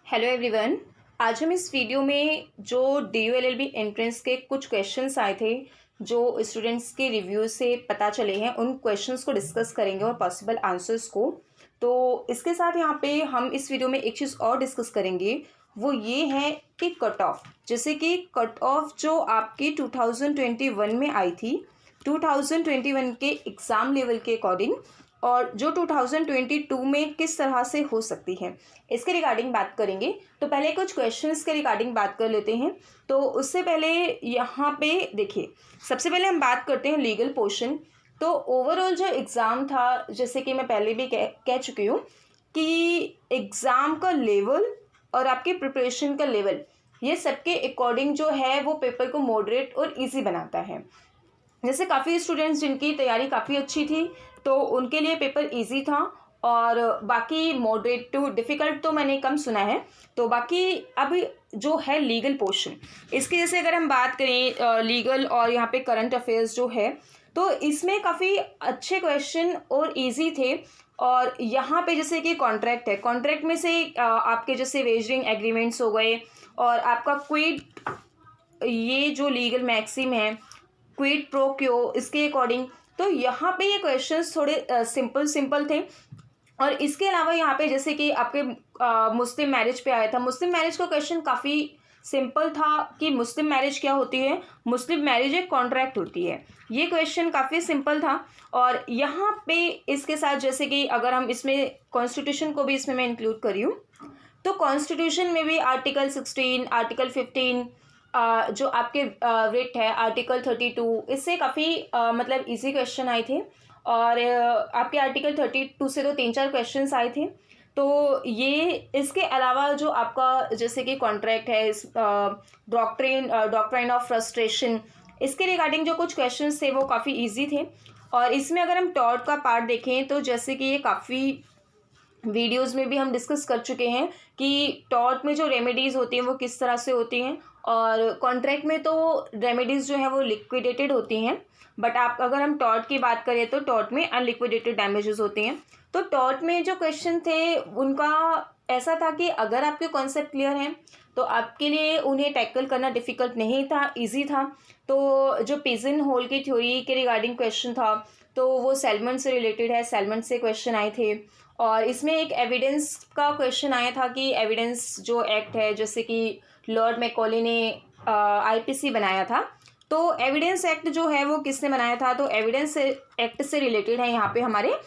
Hello everyone. आज हम इस वीडियो में जो DU LLB एंट्रेंस के कुछ क्वेश्चंस आए थे जो स्टूडेंट्स के रिव्यू से पता चले हैं उन क्वेश्चंस को डिस्कस करेंगे और पॉसिबल आंसर्स को। तो इसके साथ यहाँ पे हम इस वीडियो में एक चीज़ और डिस्कस करेंगे, वो ये है कि कट ऑफ। जैसे कि कट ऑफ जो आपकी 2021 में आई थी, 2021 के एग्ज़ाम लेवल के अकॉर्डिंग, और जो 2022 में किस तरह से हो सकती है, इसके रिगार्डिंग बात करेंगे। तो पहले कुछ क्वेश्चंस के रिगार्डिंग बात कर लेते हैं। तो उससे पहले यहाँ पे देखिए, सबसे पहले हम बात करते हैं लीगल पोर्शन। तो ओवरऑल जो एग्ज़ाम था, जैसे कि मैं पहले भी कह चुकी हूँ कि एग्ज़ाम का लेवल और आपके प्रिपरेशन का लेवल, ये सबके अकॉर्डिंग जो है वो पेपर को मॉडरेट और ईजी बनाता है। जैसे काफ़ी स्टूडेंट्स जिनकी तैयारी काफ़ी अच्छी थी तो उनके लिए पेपर इजी था, और बाकी मॉडरेट टू डिफ़िकल्ट तो मैंने कम सुना है। तो बाकी अब जो है लीगल पोर्शन, इसकी जैसे अगर हम बात करें लीगल और यहाँ पे करंट अफेयर्स जो है, तो इसमें काफ़ी अच्छे क्वेश्चन और इजी थे। और यहाँ पे जैसे कि कॉन्ट्रैक्ट है, कॉन्ट्रैक्ट में से आपके जैसे वेजरिंग एग्रीमेंट्स हो गए, और आपका क्विड, ये जो लीगल मैक्सिम है क्विड प्रो क्यो, इसके अकॉर्डिंग। तो यहाँ पे ये क्वेश्चंस थोड़े सिंपल थे। और इसके अलावा यहाँ पे जैसे कि आपके मुस्लिम मैरिज पे आया था, मुस्लिम मैरिज का क्वेश्चन काफ़ी सिंपल था कि मुस्लिम मैरिज क्या होती है। मुस्लिम मैरिज एक कॉन्ट्रैक्ट होती है, ये क्वेश्चन काफ़ी सिंपल था। और यहाँ पे इसके साथ जैसे कि अगर हम इसमें कॉन्स्टिट्यूशन को भी इसमें मैं इंक्लूड करी हूँ, तो कॉन्स्टिट्यूशन में भी आर्टिकल 16, आर्टिकल 15, जो आपके रेट है आर्टिकल 32, इससे काफ़ी मतलब इजी क्वेश्चन आए थे। और आपके आर्टिकल 32 से तो 3-4 क्वेश्चंस आए थे। तो ये इसके अलावा जो आपका जैसे कि कॉन्ट्रैक्ट है, इस डॉक्ट्रिन ऑफ फ्रस्ट्रेशन, इसके रिगार्डिंग जो कुछ क्वेश्चंस थे वो काफ़ी इजी थे। और इसमें अगर हम टॉर्ट का पार्ट देखें तो जैसे कि ये काफ़ी वीडियोस में भी हम डिस्कस कर चुके हैं कि टॉर्ट में जो रेमेडीज़ होती हैं वो किस तरह से होती हैं, और कॉन्ट्रैक्ट में तो रेमेडीज़ जो हैं वो लिक्विडेटेड होती हैं। बट आप अगर हम टॉर्ट की बात करें तो टॉर्ट में अनलिक्विडेटेड डैमेजेस होती हैं। तो टॉर्ट में जो क्वेश्चन थे उनका ऐसा था कि अगर आपके कॉन्सेप्ट क्लियर हैं तो आपके लिए उन्हें टैकल करना डिफ़िकल्ट नहीं था, ईजी था। तो जो पिजन होल की थ्योरी के रिगार्डिंग क्वेश्चन था, तो वो सैल्मन से रिलेटेड है, सैल्मन से क्वेश्चन आए थे। और इसमें एक एविडेंस का क्वेश्चन आया था कि एविडेंस जो एक्ट है, जैसे कि लॉर्ड मैकॉले ने IPC बनाया था, तो एविडेंस एक्ट जो है वो किसने बनाया था, तो एविडेंस एक्ट से रिलेटेड है यहाँ पे हमारे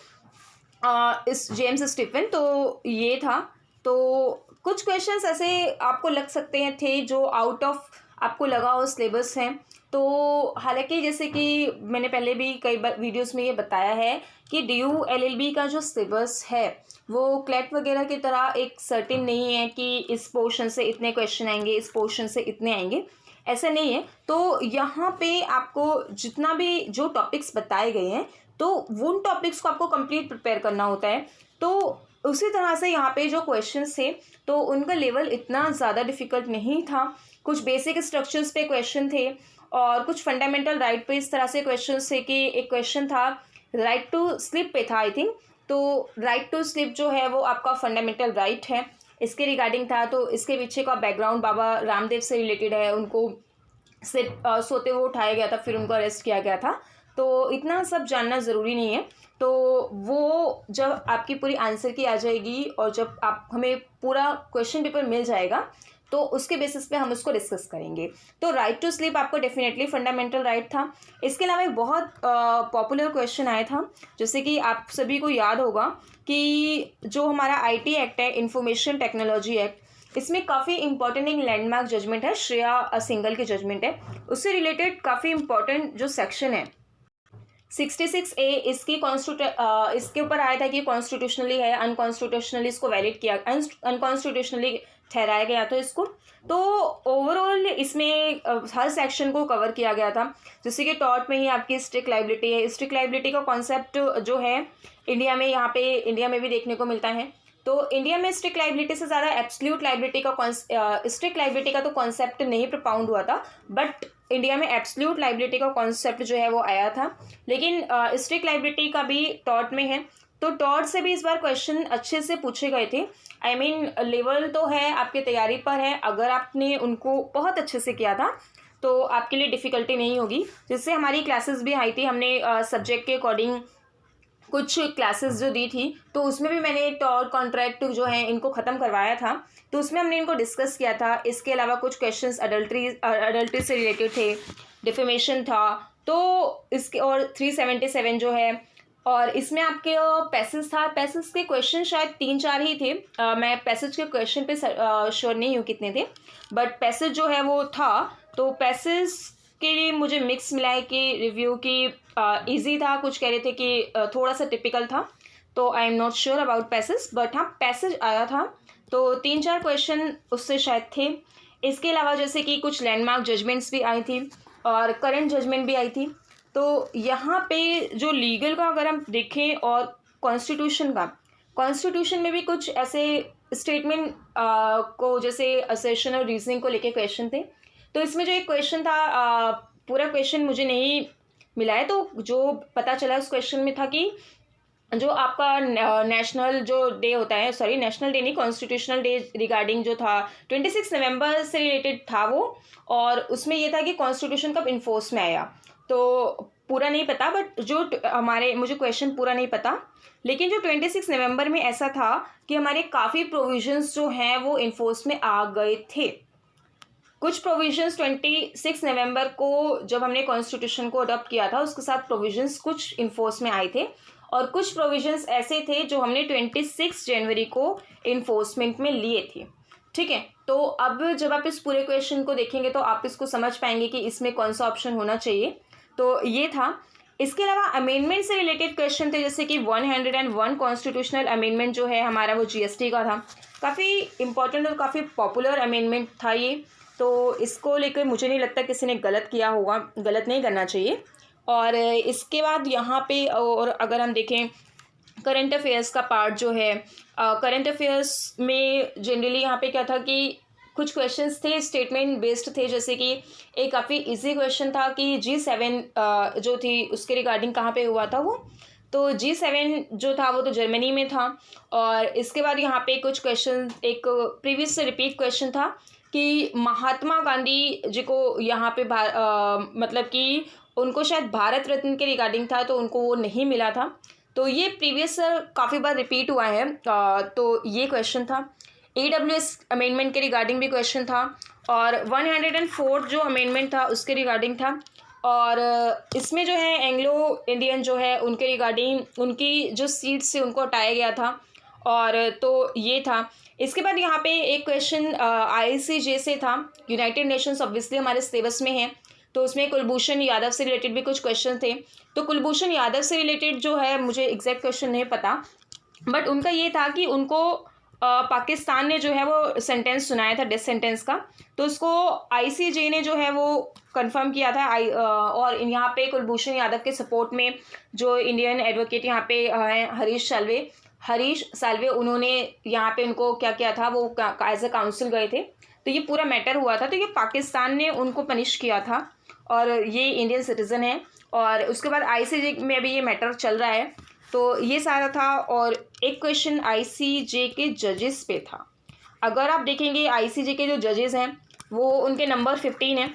इस जेम्स स्टीफन। तो ये था। तो कुछ क्वेश्चंस ऐसे आपको लग सकते हैं थे जो आउट ऑफ आपको लगा हो सिलेबस हैं। तो हालांकि जैसे कि मैंने पहले भी कई बार वीडियोस में ये बताया है कि DU LLB का जो सिलेबस है वो क्लैट वगैरह की तरह एक सर्टेन नहीं है कि इस पोर्शन से इतने क्वेश्चन आएंगे, इस पोर्शन से इतने आएंगे, ऐसा नहीं है। तो यहाँ पे आपको जितना भी जो टॉपिक्स बताए गए हैं तो उन टॉपिक्स को आपको कंप्लीट प्रिपेयर करना होता है। तो उसी तरह से यहाँ पे जो क्वेश्चंस थे तो उनका लेवल इतना ज़्यादा डिफ़िकल्ट नहीं था। कुछ बेसिक स्ट्रक्चर्स पे क्वेश्चन थे और कुछ फंडामेंटल राइट पे इस तरह से क्वेश्चन थे कि एक क्वेश्चन था राइट टू स्लीप पे था आई थिंक। तो राइट टू स्लीप जो है वो आपका फंडामेंटल राइट है, इसके रिगार्डिंग था। तो इसके पीछे का बैकग्राउंड बाबा रामदेव से रिलेटेड है, उनको से सोते हुए उठाया गया था, फिर उनको अरेस्ट किया गया था। तो इतना सब जानना ज़रूरी नहीं है। तो वो जब आपकी पूरी आंसर की आ जाएगी और जब आप हमें पूरा क्वेश्चन पेपर मिल जाएगा तो उसके बेसिस पे हम उसको डिस्कस करेंगे। तो राइट टू स्लीप आपको डेफिनेटली फंडामेंटल राइट था। इसके अलावा एक बहुत पॉपुलर क्वेश्चन आया था, जैसे कि आप सभी को याद होगा कि जो हमारा IT एक्ट है, इंफॉर्मेशन टेक्नोलॉजी एक्ट, इसमें काफ़ी इंपॉर्टेंट एक लैंडमार्क जजमेंट है, श्रेया सिंगल की जजमेंट है। उससे रिलेटेड काफ़ी इंपॉर्टेंट जो सेक्शन है 66A, इसकी इसके ऊपर आया था कि कॉन्स्टिट्यूशनली है, अनकॉन्स्टिट्यूशनली इसको वैलिड किया, अनकॉन्स्टिट्यूशनली ठहराया गया था इसको। तो ओवरऑल इसमें हर सेक्शन को कवर किया गया था। जैसे कि टॉर्ट में ही आपकी स्ट्रिक्ट लाइबिलिटी है, स्ट्रिक्ट लाइबिलिटी का कॉन्सेप्ट जो है इंडिया में, यहाँ पे इंडिया में भी देखने को मिलता है। तो इंडिया में स्ट्रिक्ट लाइबिलिटी से ज़्यादा एब्सोल्यूट लाइबिलिटी का स्ट्रिक्ट लाइबिलिटी का तो कॉन्सेप्ट नहीं प्रपाउंड हुआ था, बट इंडिया में एब्सोल्यूट लाइबिलिटी का कॉन्सेप्ट जो है वो आया था। लेकिन स्ट्रिक्ट लाइबिलिटी का भी टॉर्ट में है। तो टॉट से भी इस बार क्वेश्चन अच्छे से पूछे गए थे। आई मीन लेवल तो है, आपके तैयारी पर है। अगर आपने उनको बहुत अच्छे से किया था तो आपके लिए डिफ़िकल्टी नहीं होगी। जिससे हमारी क्लासेस भी आई थी, हमने सब्जेक्ट के अकॉर्डिंग कुछ क्लासेस जो दी थी, तो उसमें भी मैंने टॉट कॉन्ट्रैक्ट जो है इनको ख़त्म करवाया था, तो उसमें हमने इनको डिस्कस किया था। इसके अलावा कुछ क्वेश्चंस अडल्ट्री से रिलेटेड थे, डिफेमेशन था, तो इसके और 377 जो है, और इसमें आपके पैसेज था। पैसेज के क्वेश्चन शायद 3-4 ही थे। मैं पैसेज के क्वेश्चन पे श्योर नहीं हूँ कितने थे, बट पैसेज जो है वो था। तो पैसेज के लिए मुझे मिक्स मिला है कि रिव्यू की इजी था, कुछ कह रहे थे कि थोड़ा सा टिपिकल था, तो I am not sure about passage, but हाँ पैसेज आया था। तो 3-4 क्वेश्चन उससे शायद थे। इसके अलावा जैसे कि कुछ लैंडमार्क जजमेंट्स भी आई थी और करंट जजमेंट भी आई थी। तो यहाँ पे जो लीगल का अगर हम देखें और कॉन्स्टिट्यूशन में भी कुछ ऐसे स्टेटमेंट को, जैसे असेशन और रीजनिंग को लेके क्वेश्चन थे। तो इसमें जो एक क्वेश्चन था, पूरा क्वेश्चन मुझे नहीं मिला है, तो जो पता चला उस क्वेश्चन में था कि जो आपका नेशनल जो डे होता है, सॉरी नेशनल डे नहीं, कॉन्स्टिट्यूशनल डे रिगार्डिंग जो था 26 नवंबर से रिलेटेड था वो, और उसमें ये था कि कॉन्स्टिट्यूशन कब इन्फोर्स में आया। तो पूरा नहीं पता, बट जो मुझे क्वेश्चन पूरा नहीं पता, लेकिन जो 26 नवंबर में ऐसा था कि हमारे काफ़ी प्रोविजंस जो हैं वो इन्फोर्स में आ गए थे। कुछ प्रोविजंस 26 नवंबर को जब हमने कॉन्स्टिट्यूशन को अडॉप्ट किया था, उसके साथ प्रोविजंस कुछ इन्फोर्स में आए थे, और कुछ प्रोविजंस ऐसे थे जो हमने 26 जनवरी को इन्फोर्समेंट में लिए थे। ठीक है, तो अब जब आप इस पूरे क्वेश्चन को देखेंगे तो आप इसको समझ पाएंगे कि इसमें कौन सा ऑप्शन होना चाहिए। तो ये था। इसके अलावा अमेंडमेंट से रिलेटेड क्वेश्चन थे, जैसे कि 101 कॉन्स्टिट्यूशनल अमेंडमेंट जो है हमारा वो जीएसटी का था। काफ़ी इंपॉर्टेंट और काफ़ी पॉपुलर अमेंडमेंट था ये, तो इसको लेकर मुझे नहीं लगता किसी ने गलत किया होगा, गलत नहीं करना चाहिए। और इसके बाद यहाँ पे और अगर हम देखें करंट अफेयर्स का पार्ट जो है, करंट अफेयर्स में जनरली यहाँ पे क्या था कि कुछ क्वेश्चंस थे स्टेटमेंट बेस्ड थे, जैसे कि एक काफ़ी इजी क्वेश्चन था कि G7 जो थी उसके रिगार्डिंग कहाँ पे हुआ था वो, तो G7 जो था वो तो जर्मनी में था। और इसके बाद यहाँ पे कुछ क्वेश्चन, एक प्रीवियस से रिपीट क्वेश्चन था कि महात्मा गांधी जी को यहाँ पे मतलब कि उनको शायद भारत रत्न के रिगार्डिंग था, तो उनको वो नहीं मिला था। तो ये प्रीवियस काफ़ी बार रिपीट हुआ है, तो ये क्वेश्चन था। AWS अमेंडमेंट के रिगार्डिंग भी क्वेश्चन था, और 104 जो अमेंडमेंट था उसके रिगार्डिंग था। और इसमें जो है एंग्लो इंडियन जो है उनके रिगार्डिंग उनकी जो सीट्स से उनको हटाया गया था, और तो ये था। इसके बाद यहाँ पे एक क्वेश्चन ICJ से था, यूनाइटेड नेशंस ऑब्वियसली हमारे सिलेबस में है, तो उसमें कुलभूषण यादव से रिलेटेड भी कुछ क्वेश्चन थे। तो कुलभूषण यादव से रिलेटेड जो है मुझे एग्जैक्ट क्वेश्चन नहीं पता, बट उनका ये था कि उनको पाकिस्तान ने जो है वो सेंटेंस सुनाया था डेथ सेंटेंस का, तो उसको ICJ ने जो है वो कंफर्म किया था। और यहाँ पे कुलभूषण यादव के सपोर्ट में जो इंडियन एडवोकेट यहाँ पे हैं हरीश साल्वे, उन्होंने यहाँ पे उनको क्या किया था, वो एज अ काउंसिल गए थे, तो ये पूरा मैटर हुआ था। तो ये पाकिस्तान ने उनको पनिश किया था, और ये इंडियन सिटीज़न है, और उसके बाद ICJ में अभी ये मैटर चल रहा है। तो ये सारा था। और एक क्वेश्चन ICJ के जजेस पे था। अगर आप देखेंगे ICJ के जो जजेस हैं वो उनके नंबर 15 है।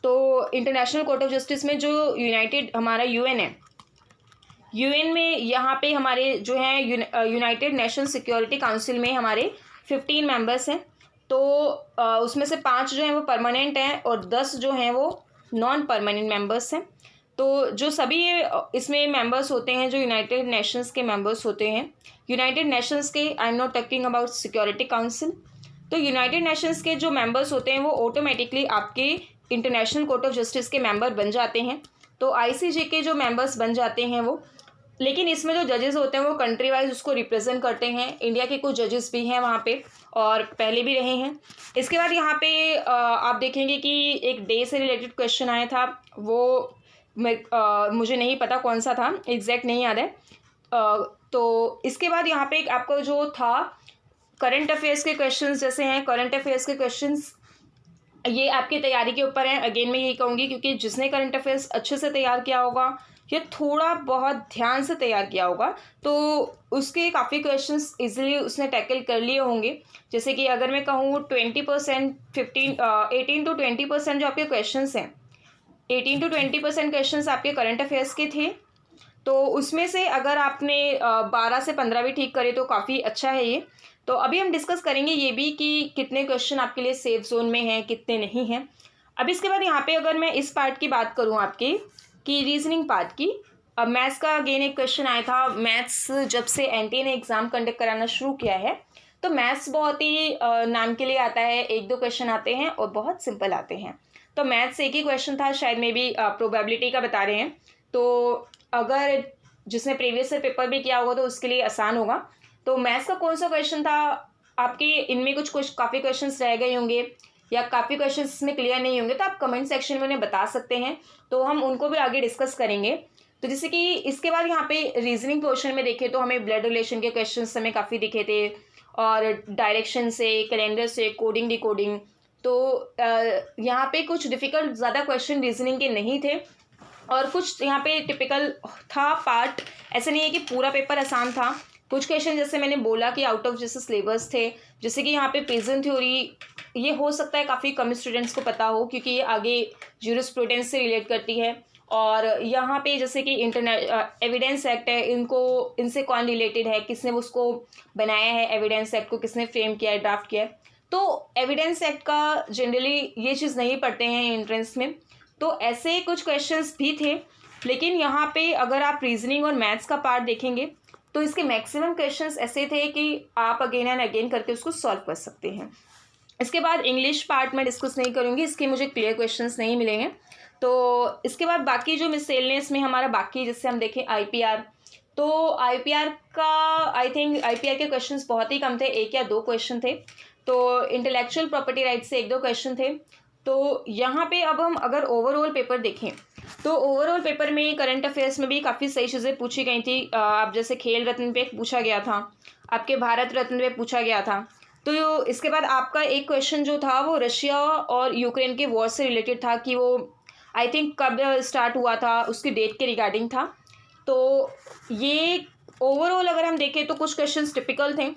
तो इंटरनेशनल कोर्ट ऑफ जस्टिस में जो यूनाइटेड हमारा UN है, UN में यहाँ पे हमारे जो हैं यूनाइटेड नेशन सिक्योरिटी काउंसिल में हमारे 15 मेंबर्स हैं। तो उसमें से 5 जो हैं वो परमानेंट हैं और 10 जो हैं वो नॉन परमानेंट मेंबर्स हैं। तो जो सभी इसमें मेंबर्स होते हैं जो यूनाइटेड नेशंस के मेंबर्स होते हैं, यूनाइटेड नेशंस के, I am not talking about security council, तो यूनाइटेड नेशंस के जो मेंबर्स होते हैं वो ऑटोमेटिकली आपके इंटरनेशनल कोर्ट ऑफ जस्टिस के मेंबर बन जाते हैं। तो ICJ के जो मेंबर्स बन जाते हैं वो, लेकिन इसमें जो जजेस होते हैं वो कंट्री वाइज उसको रिप्रेजेंट करते हैं। इंडिया के कुछ जजेस भी हैं वहाँ पे और पहले भी रहे हैं। इसके बाद यहाँ पे आप देखेंगे कि एक डे से रिलेटेड क्वेश्चन आया था, वो मुझे नहीं पता कौन सा था, एग्जैक्ट नहीं याद है। तो इसके बाद यहाँ पे आपको जो था करंट अफेयर्स के क्वेश्चंस जैसे हैं, करंट अफेयर्स के क्वेश्चंस ये आपकी तैयारी के ऊपर हैं। अगेन मैं यही कहूँगी, क्योंकि जिसने करंट अफेयर्स अच्छे से तैयार किया होगा या थोड़ा बहुत ध्यान से तैयार किया होगा तो उसके काफ़ी क्वेश्चंस इजीली उसने टैकल कर लिए होंगे। जैसे कि अगर मैं कहूँ 20%, 18 to 20% जो आपके क्वेश्चंस हैं, 18 to 20% क्वेश्चंस आपके करंट अफेयर्स के थे। तो उसमें से अगर आपने 12 से 15 भी ठीक करे तो काफ़ी अच्छा है ये। तो अभी हम डिस्कस करेंगे ये भी कि कितने क्वेश्चन आपके लिए सेफ जोन में हैं, कितने नहीं हैं। अब इसके बाद यहाँ पे अगर मैं इस पार्ट की बात करूँ आपके कि रीजनिंग पार्ट की, अब मैथ्स का अगेन एक क्वेश्चन आया था। मैथ्स जब से एनटीए ने एग्ज़ाम कंडक्ट कराना शुरू किया है तो मैथ्स बहुत ही नाम के लिए आता है, एक दो क्वेश्चन आते हैं और बहुत सिंपल आते हैं। तो मैथ्स एक ही क्वेश्चन था, शायद मे बी प्रोबेबिलिटी का बता रहे हैं। तो अगर जिसने प्रीवियस ईयर पेपर भी किया होगा तो उसके लिए आसान होगा। तो मैथ्स का कौन सा क्वेश्चन था आपके, इनमें कुछ काफ़ी क्वेश्चंस रह गए होंगे या काफ़ी क्वेश्चंस इसमें क्लियर नहीं होंगे तो आप कमेंट सेक्शन में उन्हें बता सकते हैं, तो हम उनको भी आगे डिस्कस करेंगे। तो जैसे कि इसके बाद यहाँ पे रीजनिंग पोर्शन में देखें तो हमें ब्लड रिलेशन के क्वेश्चंस हमें काफ़ी दिखे थे, और डायरेक्शन से, कैलेंडर से, कोडिंग डिकोडिंग। तो यहाँ पे कुछ डिफ़िकल्ट ज़्यादा क्वेश्चन रीजनिंग के नहीं थे, और कुछ यहाँ पे टिपिकल था पार्ट। ऐसे नहीं है कि पूरा पेपर आसान था। कुछ क्वेश्चन जैसे मैंने बोला कि आउट ऑफ जैसे सिलेबस थे, जैसे कि यहाँ पे प्रेजेंट थ्योरी, ये हो सकता है काफ़ी कम स्टूडेंट्स को पता हो क्योंकि ये आगे ज्यूरिस्प्रूडेंस से रिलेट करती है। और यहाँ पे जैसे कि एविडेंस एक्ट है, इनसे कौन रिलेटेड है, किसने उसको बनाया है, एविडेंस एक्ट को किसने फ्रेम किया है, ड्राफ्ट किया है। तो एविडेंस एक्ट का जनरली ये चीज़ नहीं पढ़ते हैं एंट्रेंस में। तो ऐसे कुछ क्वेश्चंस भी थे, लेकिन यहाँ पे अगर आप रीजनिंग और मैथ्स का पार्ट देखेंगे तो इसके मैक्सिमम क्वेश्चंस ऐसे थे कि आप अगेन एंड अगेन करके उसको सॉल्व कर सकते हैं। इसके बाद इंग्लिश पार्ट में डिस्कस नहीं करूँगी, इसके मुझे क्लियर क्वेश्चंस नहीं मिलेंगे। तो इसके बाद बाकी जो मिसलेनियस में हमारा बाकी, जैसे हम देखें आईपीआर, तो आईपीआर का आई थिंक आईपीआर के क्वेश्चंस बहुत ही कम थे, एक या दो क्वेश्चन थे। तो इंटेलेक्चुअल प्रॉपर्टी राइट से एक दो क्वेश्चन थे। तो यहाँ पे अब हम अगर ओवरऑल पेपर देखें तो ओवरऑल पेपर में करंट अफेयर्स में भी काफ़ी सही चीज़ें पूछी गई थी। आप जैसे खेल रत्न पे पूछा गया था, आपके भारत रत्न पे पूछा गया था। तो इसके बाद आपका एक क्वेश्चन जो था वो रशिया और यूक्रेन के वॉर से रिलेटेड था कि वो आई थिंक कब स्टार्ट हुआ था, उसकी डेट के रिगार्डिंग था। तो ये ओवरऑल अगर हम देखें तो कुछ क्वेश्चंस टिपिकल थे,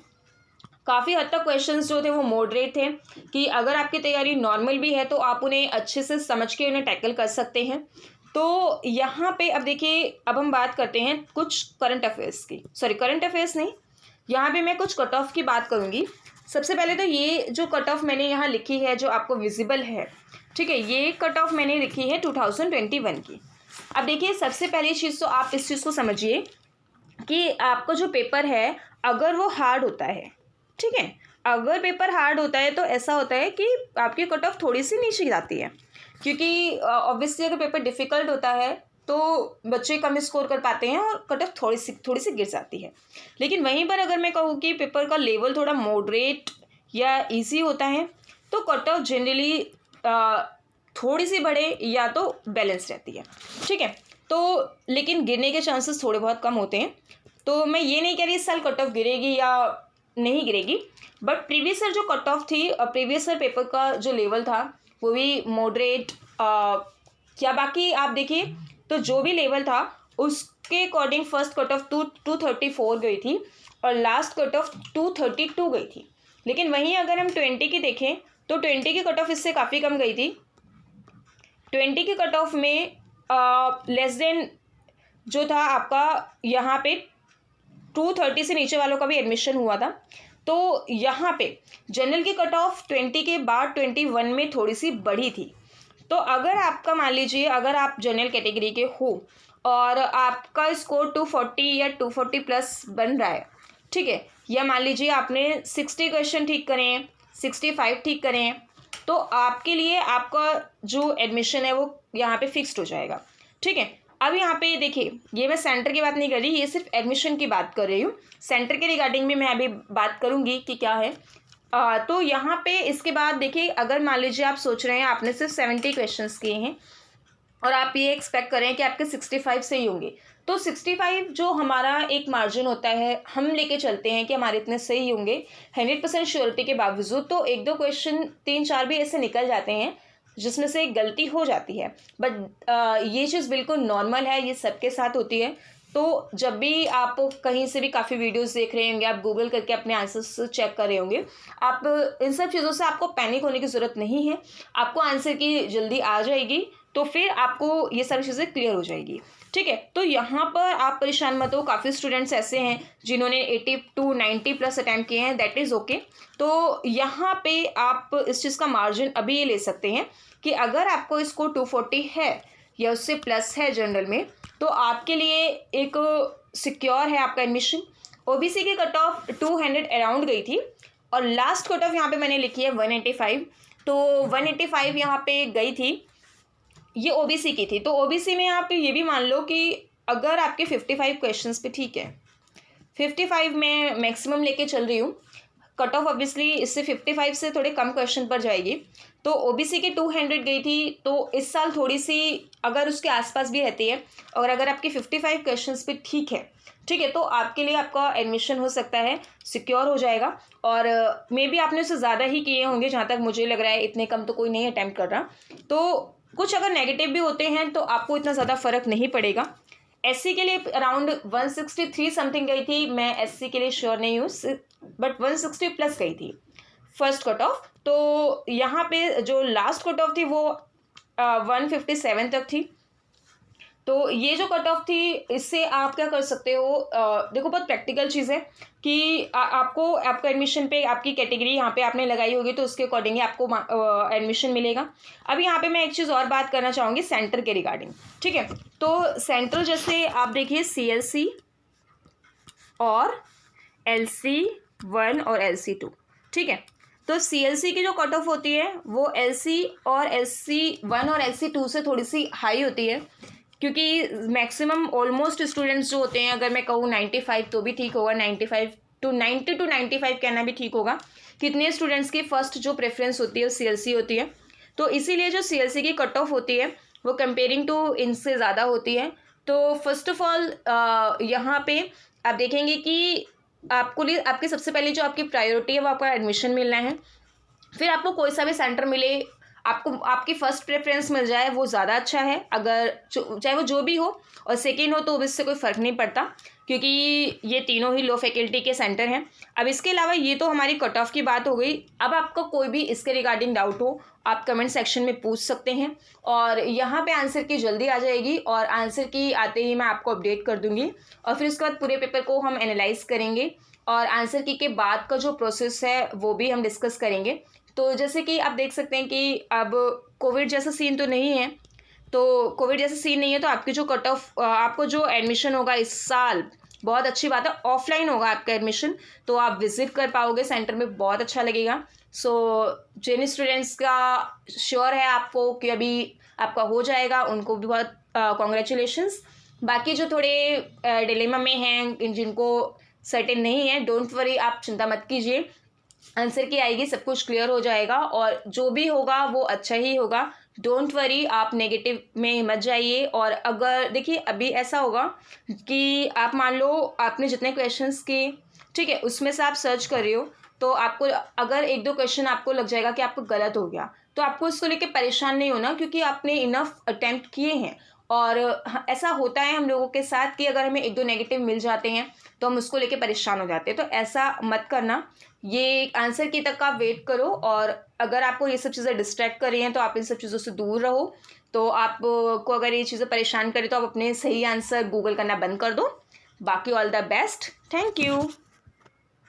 काफ़ी हद तक क्वेश्चंस जो थे वो मॉडरेट थे कि अगर आपकी तैयारी नॉर्मल भी है तो आप उन्हें अच्छे से समझ के उन्हें टैकल कर सकते हैं। तो यहाँ पे अब देखिए, अब हम बात करते हैं कुछ करंट अफेयर्स की, सॉरी करंट अफेयर्स नहीं, यहाँ पे मैं कुछ कट ऑफ की बात करूँगी। सबसे पहले तो ये जो कट ऑफ मैंने यहाँ लिखी है जो आपको विजिबल है, ठीक है, ये कट ऑफ मैंने लिखी है 2021 की। अब देखिए, सबसे पहली चीज़ तो आप इस चीज़ को समझिए कि आपका जो पेपर है अगर वो हार्ड होता है, ठीक है, अगर पेपर हार्ड होता है तो ऐसा होता है कि आपकी कट ऑफ थोड़ी सी नीचे जाती है, क्योंकि ऑब्वियसली अगर पेपर डिफ़िकल्ट होता है तो बच्चे कम स्कोर कर पाते हैं और कट ऑफ थोड़ी सी गिर जाती है। लेकिन वहीं पर अगर मैं कहूँ कि पेपर का लेवल थोड़ा मॉडरेट या इजी होता है तो कट ऑफ जनरली थोड़ी सी बढ़े या तो बैलेंस रहती है, ठीक है। तो लेकिन गिरने के चांसेस थोड़े बहुत कम होते हैं। तो मैं ये नहीं कह रही इस साल कट ऑफ गिरेगी या नहीं गिरेगी, बट प्रीवियस ईयर जो कट ऑफ थी, प्रीवियस ईयर पेपर का जो लेवल था वो भी मॉडरेट, या बाकी आप देखिए तो जो भी लेवल था उसके अकॉर्डिंग फर्स्ट कट ऑफ 234 गई थी और लास्ट कट ऑफ 232 गई थी। लेकिन वहीं अगर हम 20 की देखें तो 20 की कट ऑफ इससे काफ़ी कम गई थी। 20 की कट ऑफ में लेस देन जो था आपका यहाँ पे 230 से नीचे वालों का भी एडमिशन हुआ था। तो यहाँ पे जनरल की कट ऑफ 20 के बाद 21 में थोड़ी सी बढ़ी थी। तो अगर आपका मान लीजिए अगर आप जनरल कैटेगरी के हो और आपका स्कोर 240 या 240 प्लस बन रहा है, ठीक है, या मान लीजिए आपने 60 क्वेश्चन ठीक करें, 65 ठीक करें, तो आपके लिए आपका जो एडमिशन है वो यहाँ पे फिक्स्ड हो जाएगा, ठीक है। अब यहाँ पे देखिए, ये मैं सेंटर की बात नहीं कर रही, ये सिर्फ एडमिशन की बात कर रही हूँ। सेंटर के रिगार्डिंग भी मैं अभी बात करूँगी कि क्या है। तो यहाँ पे इसके बाद देखिए, अगर मान लीजिए आप सोच रहे हैं आपने सिर्फ 70 क्वेश्चंस किए हैं और आप ये एक्सपेक्ट कर रहे हैं कि आपके 65 से ही होंगे, तो 65 जो हमारा एक मार्जिन होता है हम लेके चलते हैं कि हमारे इतने सही होंगे 100% श्योरिटी के बावजूद, तो एक दो क्वेश्चन 3-4 भी ऐसे निकल जाते हैं। जिसमें से गलती हो जाती है, बट ये चीज़ बिल्कुल नॉर्मल है, ये सबके साथ होती है। तो जब भी आप कहीं से भी काफ़ी वीडियोस देख रहे होंगे, आप गूगल करके अपने आंसर्स चेक कर रहे होंगे, आप इन सब चीज़ों से आपको पैनिक होने की ज़रूरत नहीं है। आपको आंसर की जल्दी आ जाएगी, तो फिर आपको ये सारी चीज़ें क्लियर हो जाएगी, ठीक है। तो यहाँ पर आप परेशान मत हो, काफ़ी स्टूडेंट्स ऐसे हैं जिन्होंने 80 टू 90 प्लस अटैम्प्ट किए हैं, दैट इज़ ओके। तो यहाँ पे आप इस चीज़ का मार्जिन अभी ये ले सकते हैं कि अगर आपको स्कोर 240 है या उससे प्लस है जनरल में, तो आपके लिए एक सिक्योर है आपका एडमिशन। ओबीसी की कट ऑफ 200 अराउंड गई थी और लास्ट कट ऑफ यहाँ पे मैंने लिखी है 185, तो 185 यहाँ पे गई थी, ये ओबीसी की थी। तो ओबीसी में आप ये भी मान लो कि अगर आपके 55 क्वेश्चंस पे ठीक है, 55 में मैक्सिमम लेके चल रही हूँ, कट ऑफ ऑब्वियसली इससे 55 से थोड़े कम क्वेश्चन पर जाएगी, तो ओबीसी की 200 गई थी, तो इस साल थोड़ी सी अगर उसके आसपास भी रहती है और अगर आपकी 55 क्वेश्चंस पे ठीक है, तो आपके लिए आपका एडमिशन हो सकता है, सिक्योर हो जाएगा। और मे बी आपने उससे ज़्यादा ही किए होंगे, जहाँ तक मुझे लग रहा है इतने कम तो कोई नहीं अटैम्प्ट कर रहा। तो कुछ अगर नेगेटिव भी होते हैं तो आपको इतना ज़्यादा फर्क नहीं पड़ेगा। एससी के लिए अराउंड 163 समथिंग गई थी, मैं एससी के लिए श्योर नहीं हूँ, बट 160 प्लस गई थी फर्स्ट कट ऑफ। तो यहाँ पे जो लास्ट कट ऑफ थी वो 157 तक थी। तो ये जो कट ऑफ थी, इससे आप क्या कर सकते हो, देखो बहुत प्रैक्टिकल चीज़ है कि आपको आपका एडमिशन पे आपकी कैटेगरी यहाँ पे आपने लगाई होगी, तो उसके अकॉर्डिंग आपको एडमिशन मिलेगा। अब यहाँ पे मैं एक चीज़ और बात करना चाहूँगी सेंटर के रिगार्डिंग, ठीक है। तो सेंटर जैसे आप देखिए CLC और LC1 और LC2, ठीक है। तो CLC की जो कट ऑफ होती है वो LC और LC1 और LC2 से थोड़ी सी हाई होती है, क्योंकि मैक्सिमम ऑलमोस्ट स्टूडेंट्स जो होते हैं, अगर मैं कहूँ 95 तो भी ठीक होगा, 90 टू 95 कहना भी ठीक होगा। कितने स्टूडेंट्स की फर्स्ट जो प्रेफरेंस होती है वो CLC होती है, तो इसीलिए जो CLC की कट ऑफ होती है वो कंपेयरिंग टू इनसे ज़्यादा होती है। तो फर्स्ट ऑफ ऑल यहाँ पे आप देखेंगे कि आपको लिए आपकी सबसे पहले जो आपकी प्रायोरिटी है वो आपका एडमिशन मिलना है। फिर आपको कोई सा भी सेंटर मिले, आपको आपकी फ़र्स्ट प्रेफरेंस मिल जाए, वो ज़्यादा अच्छा है। अगर चाहे वो जो भी हो, और सेकेंड हो तो इससे कोई फ़र्क नहीं पड़ता, क्योंकि ये तीनों ही लो फैकल्टी के सेंटर हैं। अब इसके अलावा ये तो हमारी कट ऑफ की बात हो गई। अब आपका कोई भी इसके रिगार्डिंग डाउट हो, आप कमेंट सेक्शन में पूछ सकते हैं और यहाँ पे आंसर की जल्दी आ जाएगी, और आंसर की आते ही मैं आपको अपडेट कर दूँगी। और फिर उसके बाद पूरे पेपर को हम एनालाइज करेंगे और आंसर की के बाद का जो प्रोसेस है वो भी हम डिस्कस करेंगे। तो जैसे कि आप देख सकते हैं कि अब कोविड जैसा सीन तो नहीं है, तो कोविड जैसा सीन नहीं है, तो आपकी जो कट ऑफ आपको जो एडमिशन होगा इस साल, बहुत अच्छी बात है, ऑफलाइन होगा आपका एडमिशन, तो आप विजिट कर पाओगे सेंटर में, बहुत अच्छा लगेगा। सो जिन स्टूडेंट्स का श्योर है आपको कि अभी आपका हो जाएगा, उनको भी बहुत कॉन्ग्रेचुलेशंस। बाकी जो थोड़े डिलेमा में हैं, जिनको सर्टेन नहीं है, डोंट वरी, आप चिंता मत कीजिए, आंसर की आएगी, सब कुछ क्लियर हो जाएगा और जो भी होगा वो अच्छा ही होगा। डोंट वरी, आप नेगेटिव में मत जाइए। और अगर देखिए अभी ऐसा होगा कि आप मान लो आपने जितने क्वेश्चंस किए, ठीक है, उसमें से आप सर्च कर रहे हो, तो आपको अगर एक दो क्वेश्चन आपको लग जाएगा कि आपको गलत हो गया, तो आपको इसको लेके परेशान नहीं होना, क्योंकि आपने इनफ अटेम्प्ट किए हैं। और ऐसा होता है हम लोगों के साथ कि अगर हमें एक दो नेगेटिव मिल जाते हैं तो हम उसको लेके परेशान हो जाते हैं, तो ऐसा मत करना। ये आंसर की तक आप वेट करो, और अगर आपको ये सब चीज़ें डिस्ट्रैक्ट कर रही हैं तो आप इन सब चीज़ों से दूर रहो। तो आपको अगर ये चीज़ें परेशान करें तो आप अपने सही आंसर गूगल करना बंद कर दो। बाकी all the best, thank you.